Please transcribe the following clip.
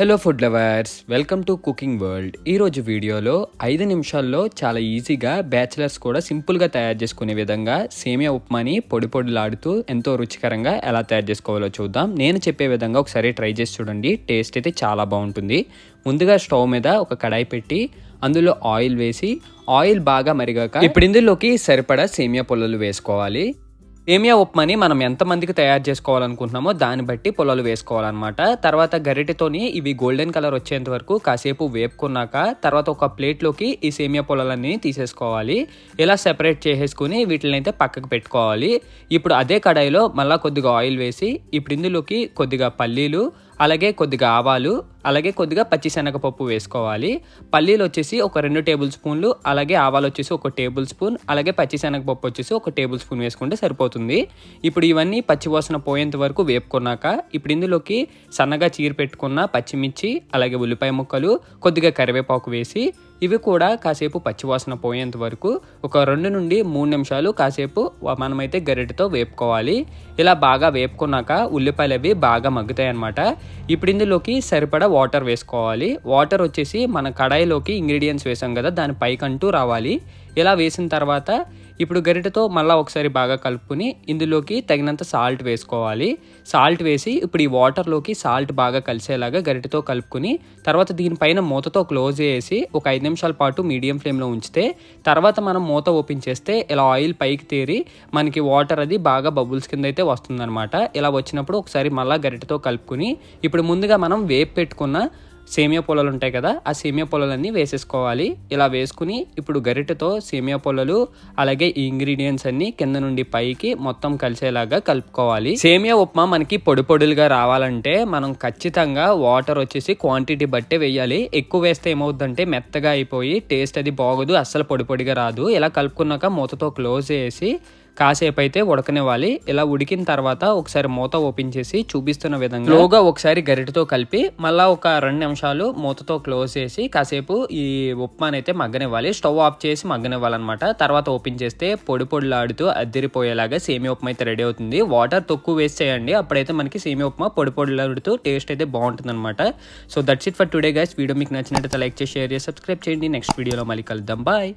Hello food lovers, welcome to cooking world. ఈరోజు వీడియోలో 5 నిమిషాల్లో చాలా ఈజీగా బ్యాచిలర్స్ కూడా సింపుల్గా తయారు చేసుకునే విధంగా సేమియా ఉప్మాని పొడి పొడిలాడుతూ ఎంతో రుచికరంగా ఎలా తయారు చేసుకోవాలో చూద్దాం. నేను చెప్పే విధంగా ఒకసారి ట్రై చేసి చూడండి. టేస్ట్ అయితే చాలా బాగుంటుంది. ముందుగా స్టవ్ మీద ఒక కడాయి పెట్టి అందులో ఆయిల్ వేసి ఆయిల్ బాగా మరిగాక ఇప్పుడు ఇందులోకి సరిపడా సేమియా పుల్లలు వేసుకోవాలి. సేమియా ఉప్మాని మనం ఎంతమందికి తయారు చేసుకోవాలనుకుంటున్నామో దాన్ని బట్టి పొలాలు వేసుకోవాలన్నమాట. తర్వాత గరిటెతోని ఇవి గోల్డెన్ కలర్ వచ్చేంత వరకు కాసేపు వేపుకున్నాక తర్వాత ఒక ప్లేట్లోకి ఈ సేమియా పొలాలన్నీ తీసేసుకోవాలి. ఇలా సెపరేట్ చేసేసుకుని వీటిని అయితే పక్కకు పెట్టుకోవాలి. ఇప్పుడు అదే కడాయిలో మళ్ళీ కొద్దిగా ఆయిల్ వేసి ఇప్పుడు ఇందులోకి కొద్దిగా పల్లీలు, అలాగే కొద్దిగా ఆవాలు, అలాగే కొద్దిగా పచ్చిశనగపప్పు వేసుకోవాలి. పల్లీలు వచ్చేసి ఒక 2 టేబుల్ స్పూన్లు, అలాగే ఆవాలు వచ్చేసి 1 టేబుల్ స్పూన్, అలాగే పచ్చిశనగపప్పు వచ్చేసి 1 టేబుల్ స్పూన్ వేసుకుంటే సరిపోతుంది. ఇప్పుడు ఇవన్నీ పచ్చివాసన పోయేంత వరకు వేపుకున్నాక ఇప్పుడు ఇందులోకి సన్నగా చీర పెట్టుకున్న పచ్చిమిర్చి, అలాగే ఉల్లిపాయ ముక్కలు, కొద్దిగా కరివేపాకు వేసి ఇవి కూడా కాసేపు పచ్చివాసన పోయేంత వరకు ఒక 2 నుండి 3 నిమిషాలు కాసేపు మనమైతే గరిటెతో వేపుకోవాలి. ఇలా బాగా వేపుకున్నాక ఉల్లిపాయలు అవి బాగా మగ్గుతాయి అన్నమాట. ఇప్పుడు ఇందులోకి సరిపడా వాటర్ వేసుకోవాలి. వాటర్ వచ్చేసి మన కడాయిలోకి ఇంగ్రీడియంట్స్ వేసాం కదా, దాని పైకంటూ రావాలి. ఇలా వేసిన తర్వాత ఇప్పుడు గరిటెతో మళ్ళీ ఒకసారి బాగా కలుపుకొని ఇందులోకి తగినంత సాల్ట్ వేసుకోవాలి. సాల్ట్ వేసి ఇప్పుడు ఈ వాటర్లోకి సాల్ట్ బాగా కలిసేలాగా గరిటెతో కలుపుకొని తర్వాత దీనిపైన మూతతో క్లోజ్ చేసి ఒక 5 నిమిషాల పాటు మీడియం ఫ్లేమ్లో ఉంచితే తర్వాత మనం మూత ఓపెన్ చేస్తే ఇలా ఆయిల్ పైకి తేరి మనకి వాటర్ అది బాగా బబుల్స్ కింద అయితే వస్తుందన్నమాట. ఇలా వచ్చినప్పుడు ఒకసారి మళ్ళీ గరిటెతో కలుపుకొని ఇప్పుడు ముందుగా మనం వేపు పెట్టుకున్న సేమియా పొలాలు ఉంటాయి కదా, ఆ సేమియా పొలాలన్నీ వేసేసుకోవాలి. ఇలా వేసుకుని ఇప్పుడు గరిటెతో సేమియా పొలాలు అలాగే ఈ ఇంగ్రీడియంట్స్ అన్ని కింద నుండి పైకి మొత్తం కలిసేలాగా కలుపుకోవాలి. సేమియా ఉప్మా మనకి పొడి పొడులుగా రావాలంటే మనం ఖచ్చితంగా వాటర్ వచ్చేసి క్వాంటిటీ బట్టే వేయాలి. ఎక్కువ వేస్తే ఏమవుతుందంటే మెత్తగా అయిపోయి టేస్ట్ అది బాగోదు, అస్సలు పొడి పొడిగా రాదు. ఇలా కలుపుకున్నాక మూతతో క్లోజ్ చేసి కాసేపు అయితే ఉడకనివ్వాలి. ఇలా ఉడికిన తర్వాత ఒకసారి మూత ఓపెన్ చేసి చూపిస్తున్న విధంగా లోగా ఒకసారి గరిటెతో కలిపి మళ్ళీ ఒక 2 నిమిషాలు మూతతో క్లోజ్ చేసి కాసేపు ఈ ఉప్మాని అయితే మగ్గనివ్వాలి. స్టవ్ ఆఫ్ చేసి మగ్గనివ్వాలన్నమాట. తర్వాత ఓపెన్ చేస్తే పొడి పొడిలాడుతూ అద్దిరిపోయేలాగా సేమియా ఉప్మా అయితే రెడీ అవుతుంది. వాటర్ తక్కువ వేస్ట్ చేయండి, అప్పుడైతే మనకి సేమియా ఉప్మా పొడి పొడిలాడుతూ టేస్ట్ అయితే బాగుంటుంది అనమాట. So that's it for today guys. Video మీకు నచ్చినట్లయితే లైక్ చేసి షేర్ చేసి సబ్స్క్రైబ్ చేయండి. నెక్స్ట్ వీడియోలో మళ్ళీ కలుద్దాం. బాయ్.